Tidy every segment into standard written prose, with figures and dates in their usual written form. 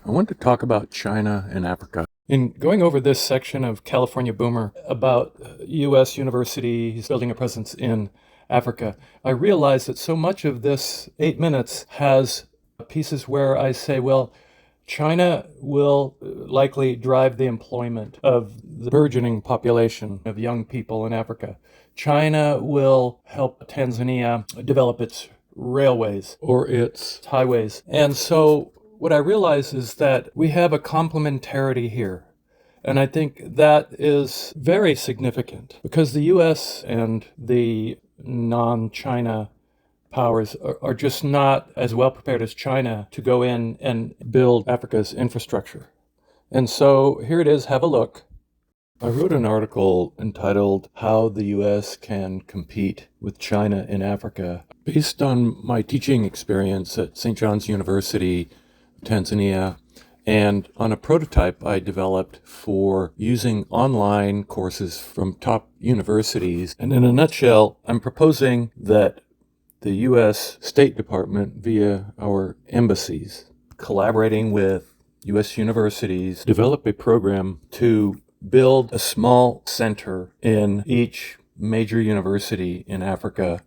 I want to talk about China and Africa. In going over this section of California Boomer about U.S. universities building a presence in Africa, I realized that so much of this 8 minutes has pieces where I say, well, China will likely drive the employment of the burgeoning population of young people in Africa. China will help Tanzania develop its railways or its highways. And so what I realize is that we have a complementarity here. And I think that is very significant because the US and the non China powers are just not as well prepared as China to go in and build Africa's infrastructure. And so here it is, have a look. I wrote an article entitled How the US Can Compete with China in Africa, based on my teaching experience at St. John's University, Tanzania, and on a prototype I developed for using online courses from top universities. And in a nutshell, I'm proposing that the U.S. State Department, via our embassies, collaborating with U.S. universities, develop a program to build a small center in each major university in Africa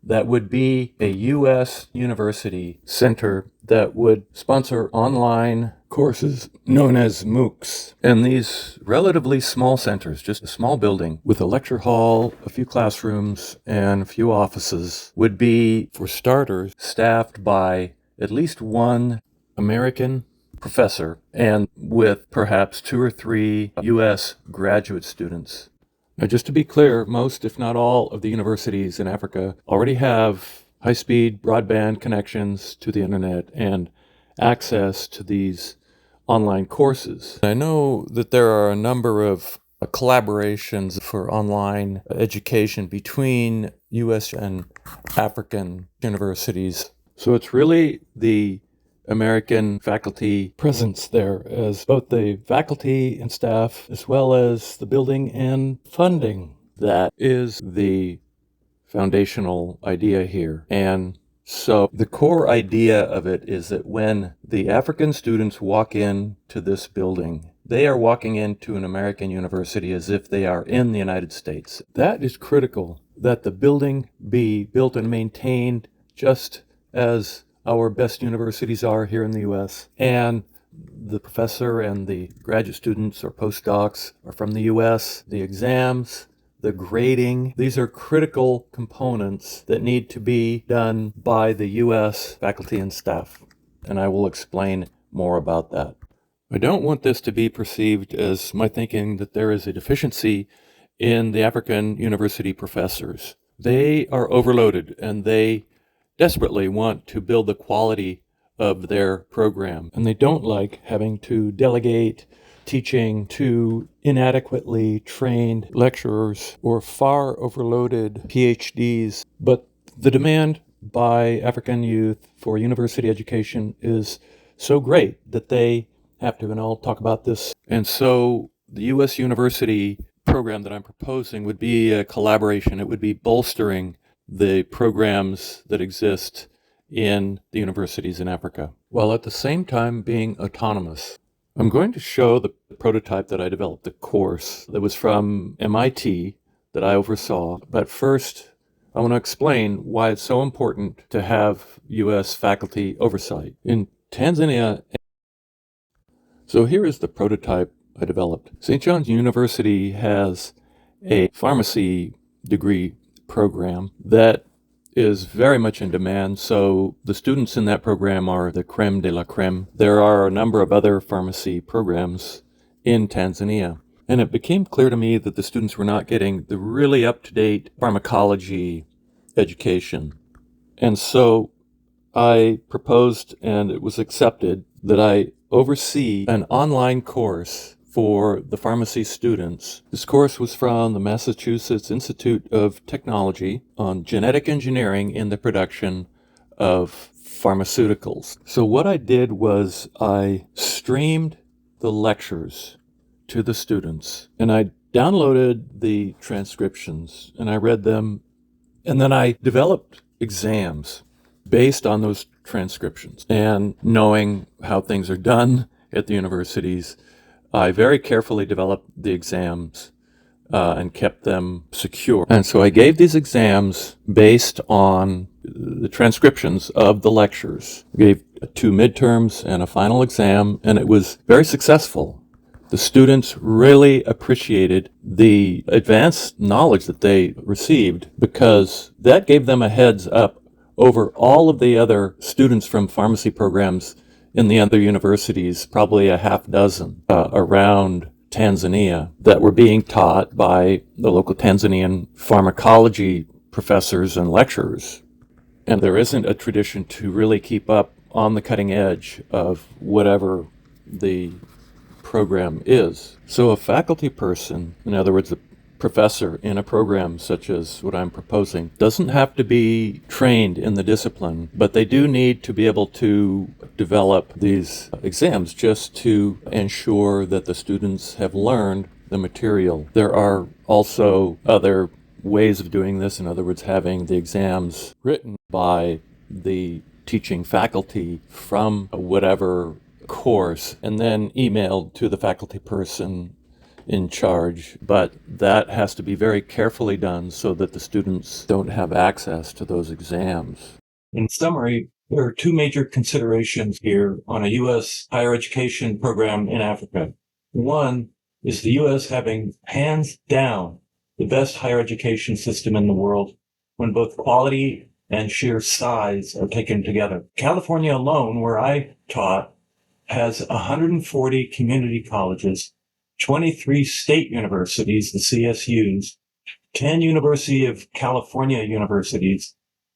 that would be a U.S. university center that would sponsor online courses known as MOOCs. And these relatively small centers, just a small building with a lecture hall, a few classrooms, and a few offices, would be, for starters, staffed by at least one American professor and with perhaps 2 or 3 U.S. graduate students. Now, just to be clear, most, if not all, of the universities in Africa already have high-speed broadband connections to the internet and access to these online courses. I know that there are a number of collaborations for online education between U.S. and African universities. So it's really the American faculty presence there as both the faculty and staff, as well as the building and funding. That is the foundational idea here. And so the core idea of it is that when the African students walk into this building, they are walking into an American university as if they are in the United States. That is critical, that the building be built and maintained just as our best universities are here in the U.S. And the professor and the graduate students or postdocs are from the U.S. The exams, the grading, these are critical components that need to be done by the U.S. faculty and staff. And I will explain more about that. I don't want this to be perceived as my thinking that there is a deficiency in the African university professors. They are overloaded and they desperately want to build the quality of their program. And they don't like having to delegate teaching to inadequately trained lecturers or far overloaded PhDs. But the demand by African youth for university education is so great that they have to, and I'll talk about this. And so the U.S. university program that I'm proposing would be a collaboration. It would be bolstering the programs that exist in the universities in Africa, while at the same time being autonomous. I'm going to show the prototype that I developed, the course that was from MIT that I oversaw. But first, I want to explain why it's so important to have U.S. faculty oversight. In Tanzania, so here is the prototype I developed. St. John's University has a pharmacy degree program that is very much in demand. So the students in that program are the creme de la creme. There are a number of other pharmacy programs in Tanzania. And it became clear to me that the students were not getting the really up-to-date pharmacology education. And so I proposed, and it was accepted, that I oversee an online course for the pharmacy students. This course was from the Massachusetts Institute of Technology on genetic engineering in the production of pharmaceuticals. So what I did was I streamed the lectures to the students, and I downloaded the transcriptions, and I read them, and then I developed exams based on those transcriptions and knowing how things are done at the universities, I very carefully developed the exams and kept them secure. And so I gave these exams based on the transcriptions of the lectures. I gave 2 midterms and a final exam, and it was very successful. The students really appreciated the advanced knowledge that they received because that gave them a heads up over all of the other students from pharmacy programs in the other universities, probably a half dozen around Tanzania, that were being taught by the local Tanzanian pharmacology professors and lecturers. And there isn't a tradition to really keep up on the cutting edge of whatever the program is. So a faculty person, in other words, a professor in a program such as what I'm proposing, doesn't have to be trained in the discipline, but they do need to be able to develop these exams just to ensure that the students have learned the material. There are also other ways of doing this, in other words, having the exams written by the teaching faculty from whatever course and then emailed to the faculty person in charge, but that has to be very carefully done so that the students don't have access to those exams. In summary, there are 2 major considerations here on a U.S. higher education program in Africa. One is the U.S. having hands down the best higher education system in the world when both quality and sheer size are taken together. California alone, where I taught, has 140 community colleges, 23 state universities, the CSUs, 10 University of California universities,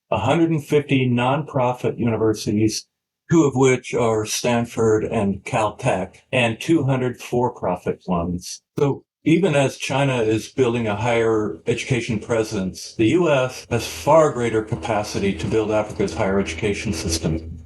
150 nonprofit universities, 2 of which are Stanford and Caltech, and 200 for-profit ones. So even as China is building a higher education presence, the U.S. has far greater capacity to build Africa's higher education system.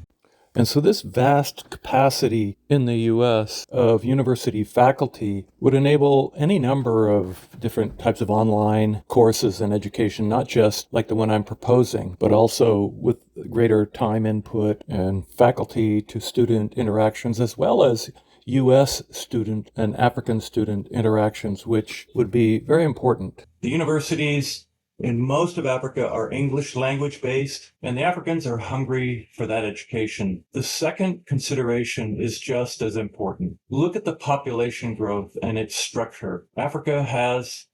And so this vast capacity in the U.S. of university faculty would enable any number of different types of online courses and education, not just like the one I'm proposing, but also with greater time input and faculty to student interactions, as well as U.S. student and African student interactions, which would be very important. The universities in most of Africa are English language based, and the Africans are hungry for that education. The second consideration is just as important. Look at the population growth and its structure. Africa has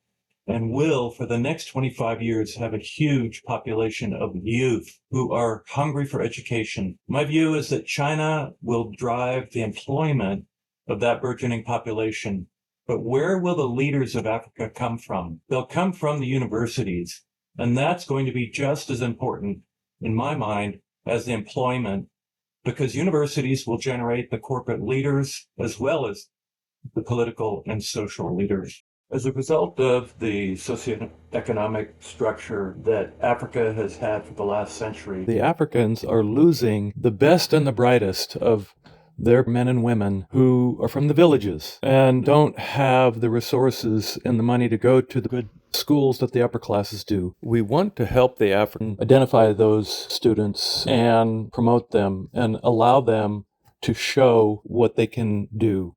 and will, for the next 25 years, have a huge population of youth who are hungry for education. My view is that China will drive the employment of that burgeoning population. But where will the leaders of Africa come from? They'll come from the universities. And that's going to be just as important, in my mind, as the employment, because universities will generate the corporate leaders as well as the political and social leaders. As a result of the socioeconomic structure that Africa has had for the last century, the Africans are losing the best and the brightest of their men and women who are from the villages and don't have the resources and the money to go to the good schools that the upper classes do. We want to help the African identify those students and promote them and allow them to show what they can do.